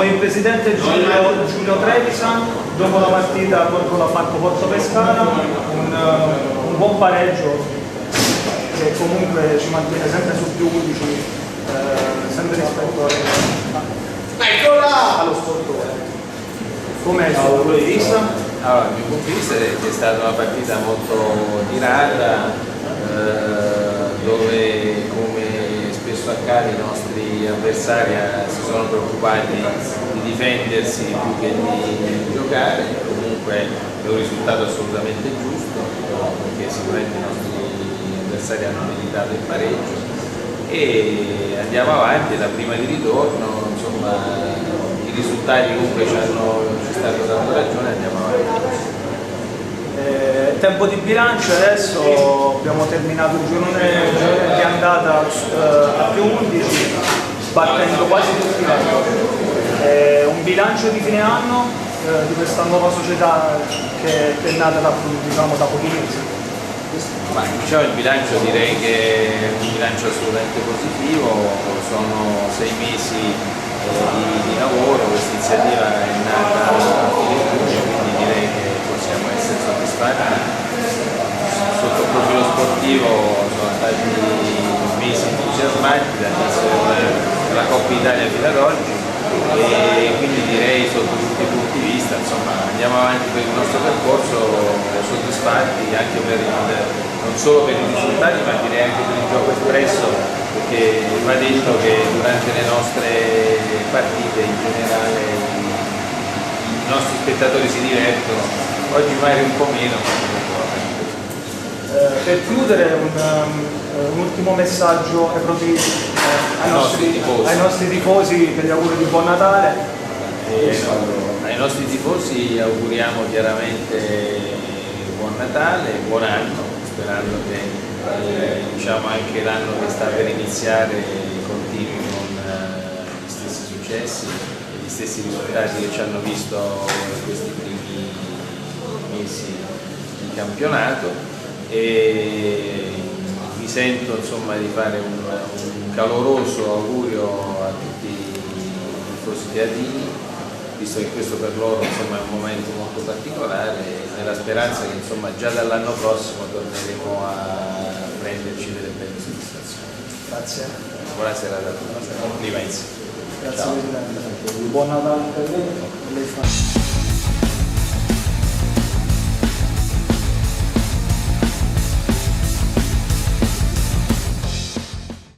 Poi il presidente Giulio Trevisan, dopo la partita contro la Falco Porto Pescara, un buon pareggio che comunque ci mantiene sempre su più 11, sempre rispetto allo sportore. Com'è il suo punto di vista? Allora, il mio punto di vista è che è stata una partita molto tirata, dove, come spesso accade, i nostri avversari si sono preoccupati di difendersi più che di giocare. Comunque è un risultato assolutamente giusto, perché sicuramente i nostri avversari hanno meritato il pareggio e andiamo avanti. La prima di ritorno, insomma, i risultati comunque ci stanno dando ragione, andiamo avanti. Tempo di bilancio, adesso abbiamo terminato il girone di andata a più 11, battendo quasi tutti i record. Un bilancio di fine anno di questa nuova società che è nata da pochi mesi. Ma diciamo, il bilancio direi che è un bilancio assolutamente positivo, sono 6 mesi di lavoro, questa iniziativa è nata a fine giugno, quindi direi che possiamo essere soddisfatti. Sotto il profilo sportivo sono stati mesi entusiasmanti dall'inizio della Coppa Italia fino ad oggi e quindi direi sotto tutti i punti di vista, insomma, andiamo avanti per il nostro percorso soddisfatti anche non solo per i risultati ma direi anche per il gioco espresso, perché va detto che durante le nostre partite in generale i nostri spettatori si divertono, oggi magari un po' meno. Per chiudere un ultimo messaggio ai nostri tifosi per gli auguri di Buon Natale. Ai nostri tifosi auguriamo chiaramente buon Natale, buon anno, sperando che diciamo anche l'anno che sta per iniziare continui con gli stessi successi e gli stessi risultati che ci hanno visto in questi primi mesi di campionato, e mi sento insomma di fare un caloroso augurio a tutti i tifosi teatini, visto che questo per loro insomma, è un momento molto particolare, nella speranza che insomma, già dall'anno prossimo torneremo a prenderci delle belle soddisfazioni. Grazie. Buona serata a tutti. Complimenti. Grazie Presidente. Buon Natale per lei.